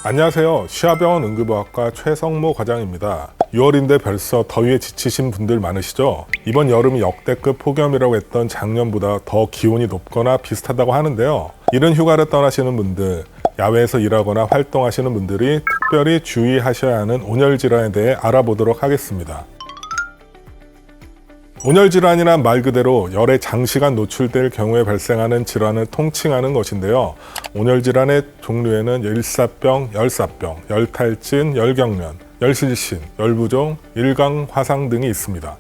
안녕하세요. 시아병원 응급의학과 최성모 과장입니다. 6월인데 벌써 더위에 지치신 분들 많으시죠? 이번 여름이 역대급 폭염이라고 했던 작년보다 더 기온이 높거나 비슷하다고 하는데요. 이른 휴가를 떠나시는 분들, 야외에서 일하거나 활동하시는 분들이 특별히 주의하셔야 하는 온열 질환에 대해 알아보도록 하겠습니다. 온열 질환이란 말 그대로 열에 장시간 노출될 경우에 발생하는 질환을 통칭하는 것인데요. 온열 질환의 종류에는 일사병, 열사병, 열탈진, 열경련, 열실신, 열부종, 일광, 화상 등이 있습니다.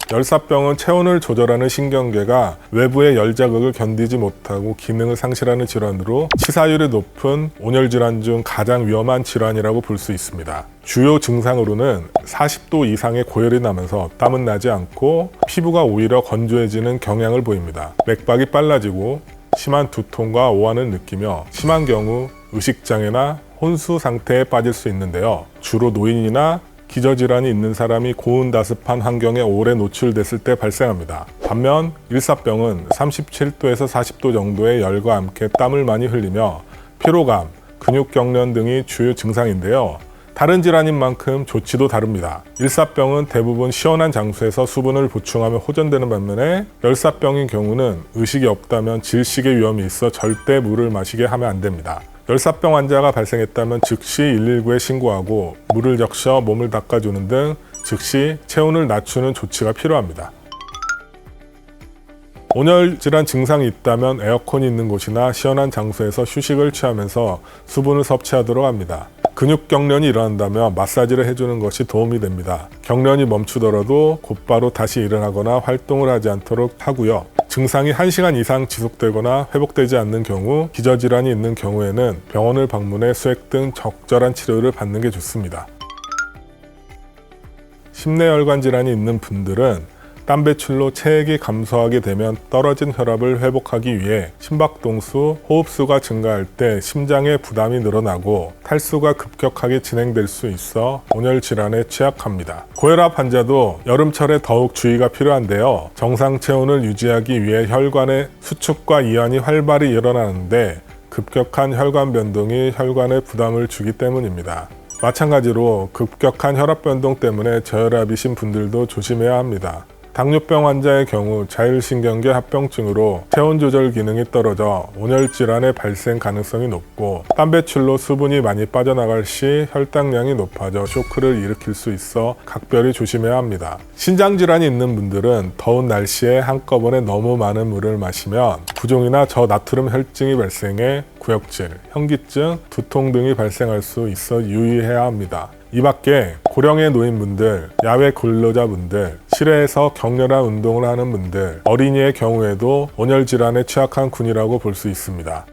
열사병은 체온을 조절하는 신경계가 외부의 열 자극을 견디지 못하고 기능을 상실하는 질환으로 치사율이 높은 온열 질환 중 가장 위험한 질환이라고 볼 수 있습니다. 주요 증상으로는 40도 이상의 고열이 나면서 땀은 나지 않고 피부가 오히려 건조해지는 경향을 보입니다. 맥박이 빨라지고 심한 두통과 오한을 느끼며 심한 경우 의식장애나 혼수 상태에 빠질 수 있는데요. 주로 노인이나 기저질환이 있는 사람이 고온다습한 환경에 오래 노출됐을 때 발생합니다. 반면 일사병은 37도에서 40도 정도의 열과 함께 땀을 많이 흘리며 피로감, 근육경련 등이 주요 증상인데요. 다른 질환인 만큼 조치도 다릅니다. 일사병은 대부분 시원한 장소에서 수분을 보충하며 호전되는 반면에 열사병인 경우는 의식이 없다면 질식의 위험이 있어 절대 물을 마시게 하면 안 됩니다. 열사병 환자가 발생했다면 즉시 119에 신고하고 물을 적셔 몸을 닦아주는 등 즉시 체온을 낮추는 조치가 필요합니다. 온열 질환 증상이 있다면 에어컨이 있는 곳이나 시원한 장소에서 휴식을 취하면서 수분을 섭취하도록 합니다. 근육 경련이 일어난다면 마사지를 해주는 것이 도움이 됩니다. 경련이 멈추더라도 곧바로 다시 일어나거나 활동을 하지 않도록 하고요. 증상이 1시간 이상 지속되거나 회복되지 않는 경우, 기저질환이 있는 경우에는 병원을 방문해 수액 등 적절한 치료를 받는 게 좋습니다. 심내혈관 질환이 있는 분들은 땀 배출로 체액이 감소하게 되면 떨어진 혈압을 회복하기 위해 심박동수, 호흡수가 증가할 때 심장의 부담이 늘어나고 탈수가 급격하게 진행될 수 있어 온열 질환에 취약합니다. 고혈압 환자도 여름철에 더욱 주의가 필요한데요. 정상 체온을 유지하기 위해 혈관의 수축과 이완이 활발히 일어나는데 급격한 혈관 변동이 혈관에 부담을 주기 때문입니다. 마찬가지로 급격한 혈압 변동 때문에 저혈압이신 분들도 조심해야 합니다. 당뇨병 환자의 경우 자율신경계 합병증으로 체온 조절 기능이 떨어져 온열 질환의 발생 가능성이 높고 땀 배출로 수분이 많이 빠져나갈 시 혈당량이 높아져 쇼크를 일으킬 수 있어 각별히 조심해야 합니다. 신장 질환이 있는 분들은 더운 날씨에 한꺼번에 너무 많은 물을 마시면 부종이나 저나트륨 혈증이 발생해 구역질, 현기증, 두통 등이 발생할 수 있어 유의해야 합니다. 이 밖에 고령의 노인분들, 야외 근로자분들, 실외에서 격렬한 운동을 하는 분들, 어린이의 경우에도 온열 질환에 취약한 군이라고 볼 수 있습니다.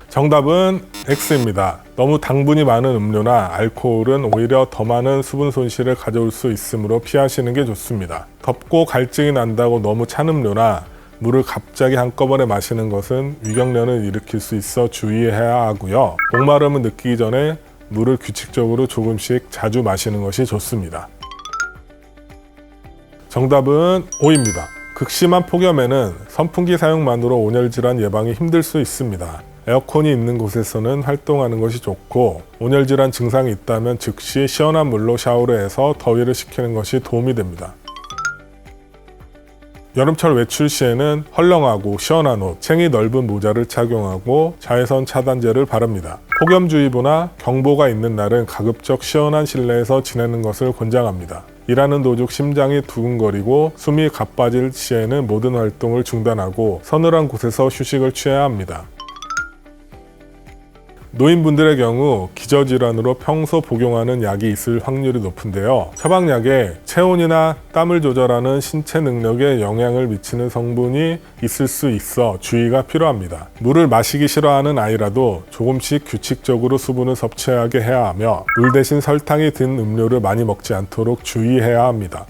정답은 X입니다. 너무 당분이 많은 음료나 알코올은 오히려 더 많은 수분 손실을 가져올 수 있으므로 피하시는 게 좋습니다. 덥고 갈증이 난다고 너무 찬 음료나 물을 갑자기 한꺼번에 마시는 것은 위경련을 일으킬 수 있어 주의해야 하고요. 목마름을 느끼기 전에 물을 규칙적으로 조금씩 자주 마시는 것이 좋습니다. 정답은 O입니다. 극심한 폭염에는 선풍기 사용만으로 온열 질환 예방이 힘들 수 있습니다. 에어컨이 있는 곳에서는 활동하는 것이 좋고 온열 질환 증상이 있다면 즉시 시원한 물로 샤워를 해서 더위를 식히는 것이 도움이 됩니다. 여름철 외출 시에는 헐렁하고 시원한 옷, 챙이 넓은 모자를 착용하고 자외선 차단제를 바릅니다. 폭염주의보나 경보가 있는 날은 가급적 시원한 실내에서 지내는 것을 권장합니다. 일하는 도중 심장이 두근거리고 숨이 가빠질 시에는 모든 활동을 중단하고 서늘한 곳에서 휴식을 취해야 합니다. 노인분들의 경우 기저질환으로 평소 복용하는 약이 있을 확률이 높은데요. 처방약에 체온이나 땀을 조절하는 신체 능력에 영향을 미치는 성분이 있을 수 있어 주의가 필요합니다. 물을 마시기 싫어하는 아이라도 조금씩 규칙적으로 수분을 섭취하게 해야 하며 물 대신 설탕이 든 음료를 많이 먹지 않도록 주의해야 합니다.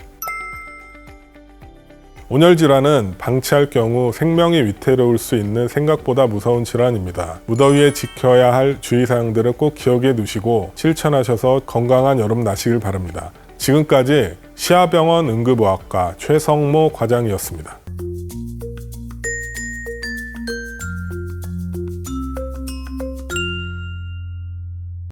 온열 질환은 방치할 경우 생명이 위태로울 수 있는 생각보다 무서운 질환입니다. 무더위에 지켜야 할 주의사항들을 꼭 기억해 두시고 실천하셔서 건강한 여름 나시길 바랍니다. 지금까지 시아병원 응급의학과 최성모 과장이었습니다.